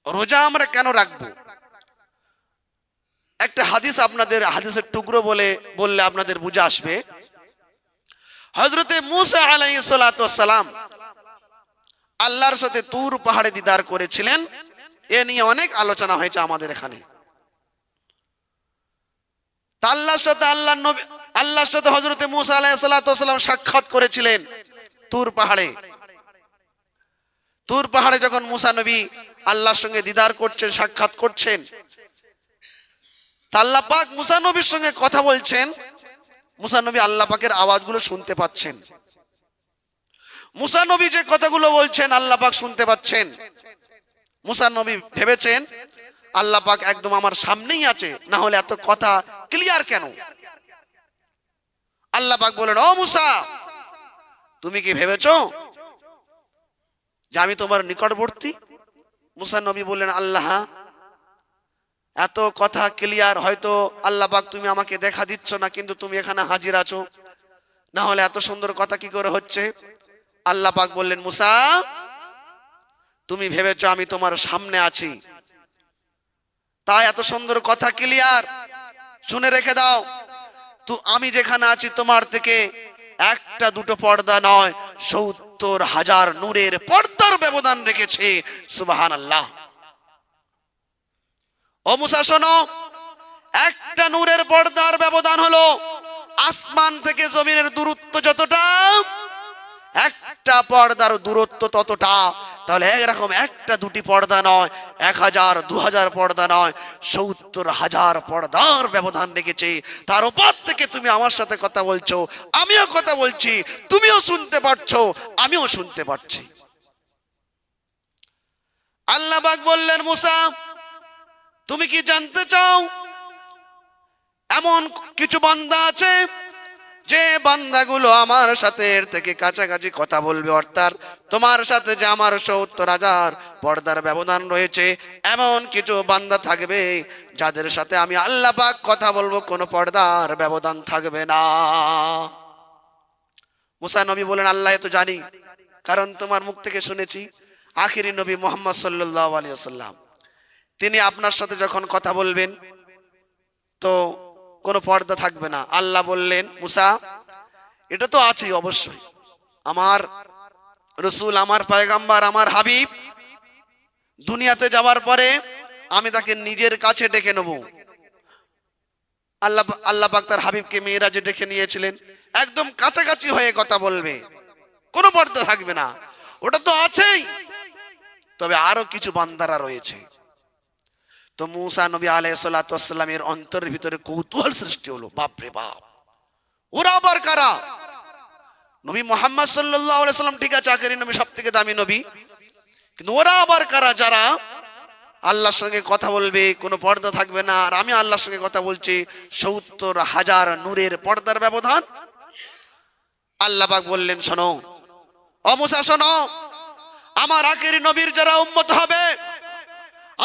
রোজা আমরা কেন রাখবো? একটা হাদিস আপনাদের, হাদিসের টুকরো বললে আপনাদের বুঝে আসবে। হযরতে মূসা আলাইহিস সালাতু ওয়াস সালাম আল্লাহর সাথে তুর পাহাড়ে দিদার করেছিলেন। এ নিয়ে অনেক আলোচনা হয়েছে আমাদের এখানে। আল্লাহর সাথে হযরতে মূসা আলাইহিস সালাতু ওয়াস সালাম সাক্ষাৎ করেছিলেন তুর পাহাড়ে। তুর পাহাড়ে যখন মূসা নবী আল্লাহর সঙ্গে দিদার করছেন, সাক্ষাৎ করছেন, আল্লাহ পাক মূসা নবীর সঙ্গে কথা বলছেন। মূসা নবী আল্লাহ পাকের আওয়াজগুলো শুনতে পাচ্ছেন। মূসা নবী যে কথাগুলো বলছেন আল্লাহ পাক শুনতে পাচ্ছেন। মূসা নবী ভেবেছেন আল্লাহ পাক একদম আমার সামনেই আছে, না হলে এত কথা ক্লিয়ার কেন? আল্লাহ পাক বলেন, ও মূসা, তুমি কি ভেবেছো যে আমি তোমার নিকটবর্তী? মূসা নবী বললেন, আল্লাহ, এত কথা ক্লিয়ার, হয়তো আল্লাহ পাক তুমি আমাকে দেখা দিচ্ছ না, কিন্তু তুমি এখানে হাজির আছো, না হলে এত সুন্দর কথা কি করে হচ্ছে? আল্লাহ পাক বললেন, মূসা, তুমি ভেবেছো আমি তোমার সামনে আছি, তাই এত সুন্দর কথা ক্লিয়ার। শুনে রেখে দাও, তো আমি যেখানে আছি তোমার থেকে একটা দুটো পর্দা নয়, ৭০,০০০ নূরের পর্দার ব্যবধান রেখেছে। সুবহানাল্লাহ। ও মূসা শোনো, একটা নূরের পর্দার ব্যবধান হলো আসমান থেকে জমিনের দূরত্ব যতটা, একটা পর্দার দূরত্ব ততটা। তাহলে এরকম একটা দুটি পর্দা নয়, ১০০০ ২০০০ পর্দা নয়, ৭০,০০০ পর্দার ব্যবধান রেখেছে। তার উপর থেকে তুমি আমার সাথে কথা বলছো, আমিও কথা বলছি, তুমিও শুনতে পাচ্ছো, আমিও শুনতে পাচ্ছি। আল্লাহ পাক বললেন, মূসা, তুমি কি জানতে চাও? এমন কিছু বান্দা আছে যে বান্দাগুলো আমার সাথে এর থেকে কাছাকাছি কথা বলবে, অর্থাৎ তোমার সাথে যে আমার ৭০,০০০ পর্দার ব্যবধান রয়েছে, এমন কিছু বান্দা থাকবে যাদের সাথে আমি আল্লাহ পাক কথা বলবো, কোনো পর্দার ব্যবধান থাকবে না। মূসা নবী বলেন, আল্লাহ তো জানি, কারণ তোমার মুখ থেকে শুনেছি আখিরি নবী মুহাম্মদ সাল্লাল্লাহু আলাইহি ওয়াসাল্লাম, তিনি আপনার সাথে যখন কথা বলবেন তো কোনো পর্দা থাকবে না। আল্লাহ বললেন, মূসা, এটা তো আছেই অবশ্যই, আমার রাসূল, আমার পয়গম্বর, আমার হাবিব দুনিয়াতে যাওয়ার পরে আমি তাকে নিজের কাছে ডেকে নেব। আল্লাহ পাক তার হাবিবকে মিরাজে ডেকে নিয়েছিলেন, একদম কাছাকাছি হয়ে কথা বলবে, কোনো পর্দা থাকবে না, ওটা তো আছেই। তবে আরো কিছু বান্দারা রয়েছে। তো মূসা নবী আলাইহিস সালাতু ওয়াস সালামের অন্তরের ভিতরে কৌতূহল সৃষ্টি হলো, বাপ রে বাপ, ওরা আবার কারা? নবী মুহাম্মদ সাল্লাল্লাহু আলাইহি সাল্লাম ঠিক আছে, আখেরি নবী, সবথেকে দামি নবী, কিন্তু ওরা আবার কারা যারা আল্লাহর সঙ্গে কথা বলবে, কোনো পর্দা থাকবে না, আর আমি আল্লাহর সঙ্গে কথা বলছি, ৭০,০০০ নূরের পর্দার ব্যবধান। আল্লাহ পাক বললেন, শোনো ও মূসা, শোনো, আমার আখেরি নবীর যারা উম্মত হবে,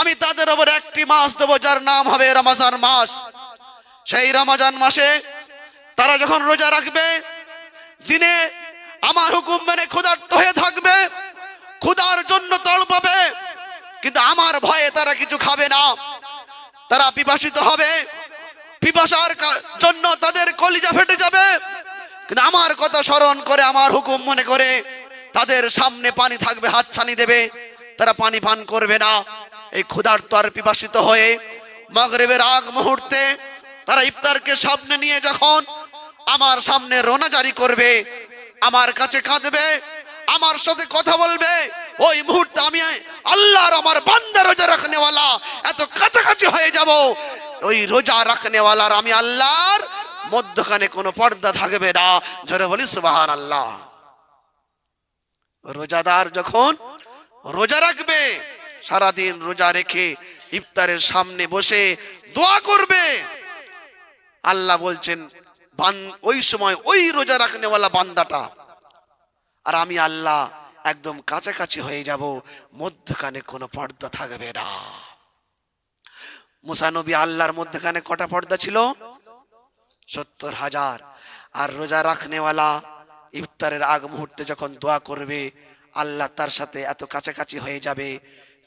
আমি তাদের উপর একটি মাস দেবো যার নাম হবে রমজান মাস। সেই রমজান মাসে তারা যখন রোজা রাখবে, দিনে আমার হুকুম মেনে ক্ষুধার্ত হয়ে থাকবে, ক্ষুধার জন্য তড়পাবে, কিন্তু আমার ভয়ে তারা কিছু খাবে না, তারা পিপাসিত হবে, পিপাসার জন্য তাদের কলিজা ফেটে যাবে, কিন্তু আমার কথা স্মরণ করে, আমার হুকুম মনে করে তাদের সামনে পানি থাকবে, হাতছানি দেবে, তারা পানি পান করবে না। এই ক্ষুধার্ত আর পিপাসিত হয়ে মাগরিবের আগ মুহূর্তে তারা ইফতারকে সামনে নিয়ে যখন আমার সামনে রোনা জারি করবে, আমার কাছে কাঁদবে, আমার সাথে কথা বলবে, ওই মুহূর্তে আমি আল্লাহর, আমার বান্দা রোজা রাখনেওয়ালা এত কাছাকাছি হয়ে যাব, ওই রোজা রাখনেওয়ালার আমি আল্লাহর মধ্যখানে কোনো পর্দা থাকবে না। জোরে বলি সুবহানাল্লাহ। রোজাদার যখন রোজা রাখবে, সারাদিন রোজা রেখে ইফতারের সামনে বসে দোয়া করবে, আল্লাহ বলছেন ওই সময় ওই রোজা রাখনেওয়ালা বান্দাটা আর আমি আল্লাহ একদম কাছাকাছি হয়ে যাব, মধ্যখানে কোনো পর্দা থাকবে না। মূসা নবী আল্লাহর মধ্যখানে কটা পর্দা ছিল? ৭০,০০০। আর রোজা রাখনেওয়ালা ইফতারের আগ মুহূর্তে যখন দোয়া করবে, আল্লাহ তার সাথে এত কাছাকাছি হয়ে যাবে,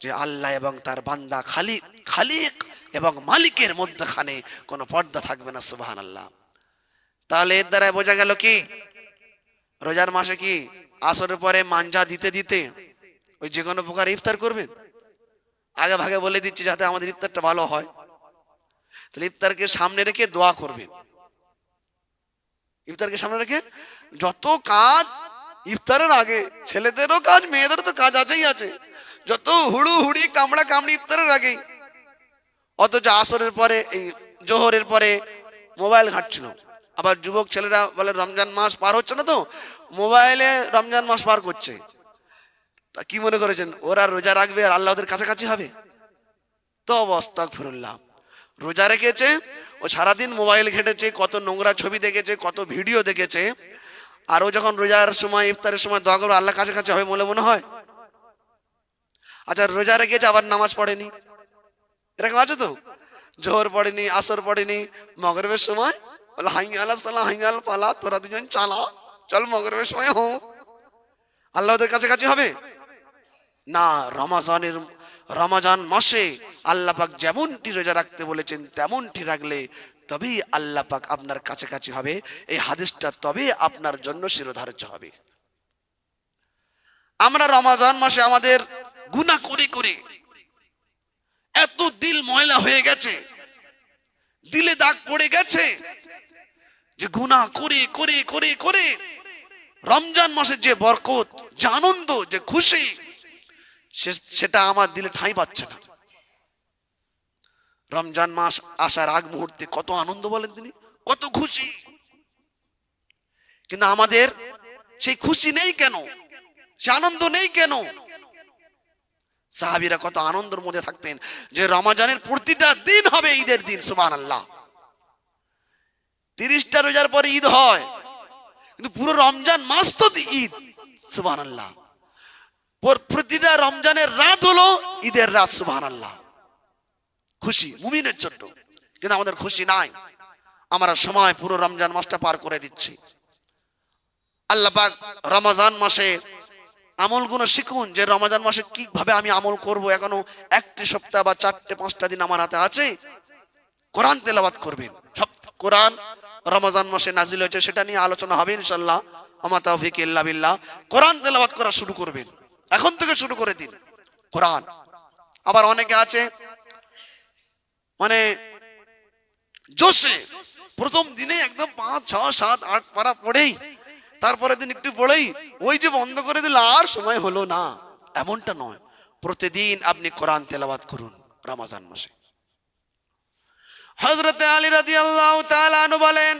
যে আল্লাহ এবং তার বান্দা খালিক এবং মালিকের মধ্যখানে কোনো পর্দা থাকবে না। সুবহানাল্লাহ। তাহলে এর দ্বারা বোঝা গেল কি, রোজার মাসে কি আসরের পরে মাঞ্জা দিতে দিতে ওই যে কোনো প্রকার ইফতার করবেন? আগে ভাগে বলে দিচ্ছি যাতে আমাদের ইফতারটা ভালো হয়। তাহলে ইফতারকে সামনে রেখে দোয়া করবেন। ইফতারকে সামনে রেখে যত কাজ ইফতারের আগে, ছেলেদেরও কাজ মেয়েদেরও তো কাজ আছেই আছে, যত হুড়ি কামড়া কামড়ি ইফতারের আগেই। অথচ আসরের পরে এই জোহরের পরে মোবাইল ঘাঁটছিল। আবার যুবক ছেলেরা বলে রমজান মাস পার হচ্ছে না তো মোবাইলে রমজান মাস পার করছে। তা কি মনে করেছেন ওরা রোজা রাখবে আর আল্লাহ ওদের কাছাকাছি হবে? তো আস্তাগফিরুল্লাহ। রোজা রেখেছে, ও সারাদিন মোবাইল ঘেটেছে, কত নোংরা ছবি দেখেছে, কত ভিডিও দেখেছে, আর ও যখন রোজার সময় ইফতারের সময় দোয়া করবে আল্লাহ কাছাকাছি হবে বলে মনে হয়? আচ্ছা, রোজা রেখেছে আবার নামাজ পড়েনি, এরকম আছে তো? জোহর পড়েনি, আসর পড়েনি, মগরিবের সময় বলে হাইয়া আলাহ সালাহ হাইয়া আল পালা, তোরা দুজন চালা, চল মগরিবের সময় হো, আল্লাহ ওদের কাছাকাছি হবে না। রমাজান মাসে আল্লাহ পাক যেমনটি রোজা রাখতে বলেছেন তেমনটি রাখলে তবেই আল্লাহ পাক আপনার কাছাকাছি হবে। এই হাদিসটা তবে আপনার জন্য শিরোধার্য হবে। আমরা রমাজান মাসে আমাদের গুনাহ করে করে এত দিল ময়লা হয়ে গেছে, দিলে দাগ পড়ে গেছে যে গুনাহ করে করে করে করে রমজান মাসের যে বরকত, যে আনন্দ, যে খুশি, সেটা আমার দিলে ঠাঁই পাচ্ছে না। রমজান মাস আসার আগ মুহূর্তে কত আনন্দ বলেন তিনি, কত খুশি, কিন্তু আমাদের সেই খুশি নেই কেন, সে আনন্দ নেই কেন? সাহাবীরা কত আনন্দের মধ্যে থাকতেন যে রমজানের প্রতিটা দিন হবে ঈদের দিন। সুবহানাল্লাহ। 30টা রোজার পরে ঈদ হয়, কিন্তু পুরো রমজান মাস তো ঈদ। সুবহানাল্লাহ। প্রতিটা রমজানের রাত হলো ঈদের রাত। সুবহানাল্লাহ। খুশি মুমিনের জন্য, কিন্তু আমাদের খুশি নাই। আমরা সময় পুরো রমজান মাসটা পার করে দিচ্ছি। আল্লাহ পাক রমজান মাসে আমলগুলো শিখুন যে রমজান মাসে কিভাবে আমি আমল করব। এখনো 1টি সপ্তাহ বা 4টে 5টা দিন আমার হাতে আছে। কোরআন তেলাওয়াত করবেন। সব কোরআন রমজান মাসে নাজিল হয়েছে, সেটা নিয়ে আলোচনা হবে ইনশাআল্লাহ। আমা তাওফিক ইল্লা বিল্লাহ। কোরআন তেলাওয়াত করা শুরু করবেন, এখন থেকে শুরু করে দিন কোরআন। আবার অনেকে আছে মানে জোশে প্রথম দিনে একদম 5, 6, 7, 8 পারা পড়েই তারপরে দিন একটু পড়েই ওই যে বন্ধ করে দিল আর সময় হলো না, এমনটা নয়। প্রতিদিন আপনি কোরআন তেলাওয়াত করুন রমজান মাসে। হযরত আলী রাদিয়াল্লাহু তাআলা আনহু বলেন,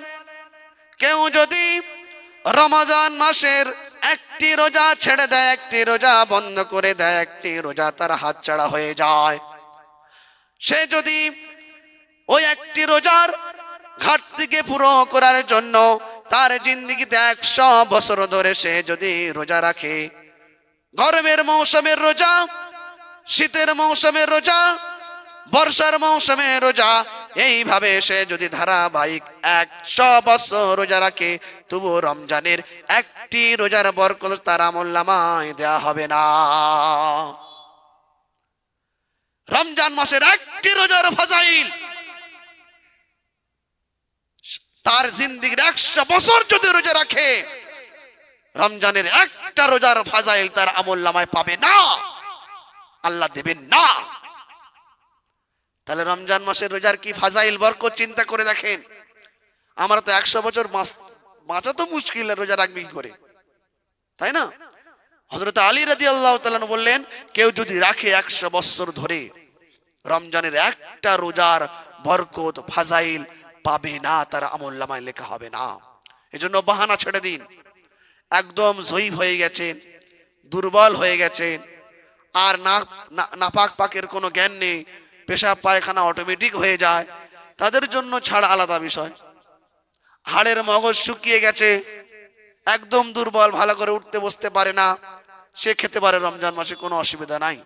কেউ যদি রমজান মাসের 1টি রোজা ছেড়ে দেয়, 1টি রোজা বন্ধ করে দেয়, 1টি রোজা তার হাতছাড়া হয়ে যায়, সে যদি ওই 1টি রোজার ঘাটতিকে পুরো করার জন্য তার জিন্দেগিতে 100 বছর ধরে সে যদি রোজা রাখে, গরমের মৌসুমের রোজা, শীতের মৌসুমের রোজা, বর্ষার মৌসুমের রোজা, এইভাবে সে যদি ধারাবাহিক 100 বছর রোজা রাখে, তবু রমজানের 1টি রোজার বরকত তার আমলনামায় দেয়া হবে না। রমজান মাসের 1টি রোজার ফাজাইল তার জিন্দেগির 100 বছর যদি রোজা রাখে, রমজানের 1টা রোজার ফাজাইল তার আমলনামায় পাবে না, আল্লাহ দেবেন না। তাহলে রমজান মাসের রোজার কি ফাজাইল বরকত চিন্তা করে দেখেন। আমরা তো 100 বছর বাঁচা তো মুশকিল, রোজা রাখবে কি করে, তাই না? হযরত আলী রাদিয়াল্লাহু তাআলা বললেন, কেউ যদি রাখে 100 বছর ধরে, রমজানের 1টা রোজার বরকত ফাজাইল পাবে না, তার আমলনামায় লেখা হবে না। এজন্য বাহানা ছেড়ে দিন। একদম জয়ীফ হয়ে গেছেন, দুর্বল হয়ে গেছেন, আর নাপাক পাকের কোনো জ্ঞান নেই, পেশাব পায়খানা অটোমেটিক হয়ে যায়, তাদের জন্য ছাড় আলাদা বিষয়। হাড়ের মগজ শুকিয়ে গেছে, একদম দুর্বল, ভালো করে উঠতে বসতে পারে না, সে খেতে পারে রমজান মাসে, কোনো অসুবিধা নাই।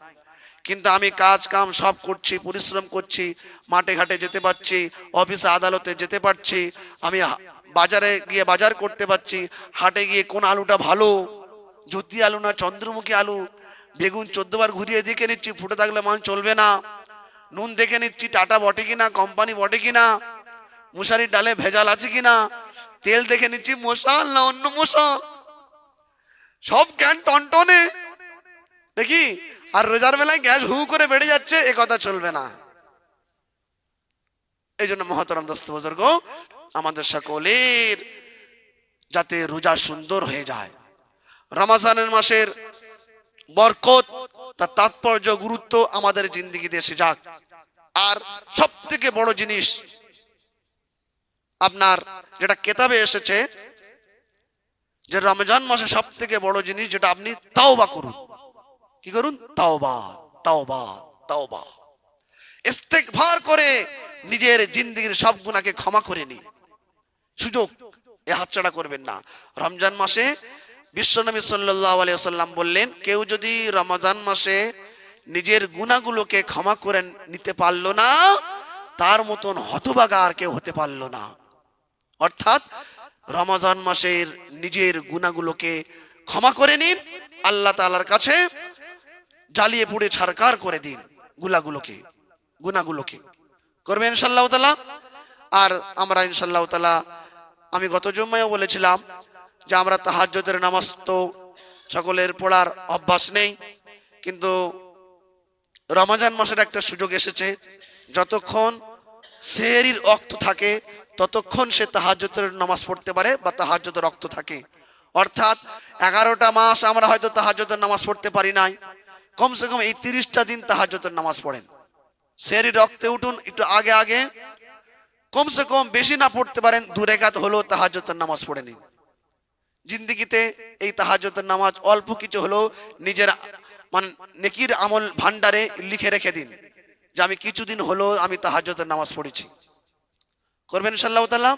কিন্তু আমি কাজ কাম সব করছি, পরিশ্রম করছি, মাঠে ঘাটে যেতে পারছি, অফিসে আদালতে যেতে পারছি, আমি বাজারে গিয়ে বাজার করতে পারছি, হাটে গিয়ে কোন আলুটা ভালো, জ্যোতি আলু না চন্দ্রমুখী আলু, বেগুন 14 বার ঘুরিয়ে দেখে নিচ্ছি ফুটে থাকলে মান চলবে না, নুন দেখে নিচ্ছি টাটা বটে কিনা, কোম্পানি বটে কিনা, মশারির ডালে ভেজাল আছে কিনা, তেল দেখে নিচ্ছি মশাল না অন্য মশাল, সব জ্ঞান টনটনে দেখি। আর রোজার বেলায় গ্যাস হু করে বেড়ে যাচ্ছে, এ কথা চলবে না। এই জন্য মহতরম দোস্ত বুজুর্গ, আমাদের সকলের যাতে রোজা সুন্দর হয়ে যায়, রমজানের মাসের বরকত, তার তাৎপর্য, গুরুত্ব আমাদের জিন্দেগিতে এসে যাক। আর সব থেকে বড় জিনিস আপনার যেটা কেতাবে এসেছে, যে রমজান মাসে সব থেকে বড় জিনিস যেটা, আপনি তাওবা করুন। কি করুন? তাওবা, তাওবা, তাওবা। ইস্তেগফার করে নিজের জিন্দেগির সব গুনাহকে ক্ষমা করে নিন। সুযোগ এ হাতছাড়া করবেন না। রমজান মাসে বিশ্বনবী সাল্লাল্লাহু আলাইহি ওয়াসাল্লাম বললেন, কেউ যদি রমজান মাসে নিজের গুনাহগুলোকে ক্ষমা করে নিতে পারলো না, তার মতন হতভাগা আর কেউ হতে পারলো না। অর্থাৎ রমজান মাসের নিজের গুনাহগুলোকে ক্ষমা করে নিন, আল্লাহ তাআলার কাছে জ্বালিয়ে পুড়ে ছারকার করে দিন গুনাহগুলোকে করবেন ইনশাআল্লাহ তাআলা। আর আমরা ইনশাআল্লাহ তাআলা, আমি গত জুম্মায় বলেছিলাম যে আমরা তাহাজ্জুদের নামাজ তো সকলের পড়ার অভ্যাস নেই, কিন্তু রমজান মাসের একটা সুযোগ এসেছে, যতক্ষণ সেহরির ওয়াক্ত থাকে ততক্ষণ সে তাহাজ্জুদের নামাজ পড়তে পারে বা তাহাজ্জুদের ওয়াক্ত থাকে। অর্থাৎ 11টা মাস আমরা হয়তো তাহাজ্জুদের নামাজ পড়তে পারি নাই, কমসে কম এই 30টা দিন তাহাজ্জুদের নামাজ পড়েন। সেহরির ওয়াক্তে উঠুন একটু আগে আগে, কমসে কম বেশি না পড়তে পারেন 2 রাকাত হলো তাহাজ্জুদের নামাজ পড়ে নিন। জিন্দেগিতে এই তাহাজ্জুদের নামাজ অল্প কিছু হলো নিজের মানে নেকির আমল ভান্ডারে লিখে রেখে দিন যে আমি কিছুদিন হলো আমি তাহাজ্জুদের নামাজ পড়েছি। করবেন ইনশাআল্লাহ তাআলা।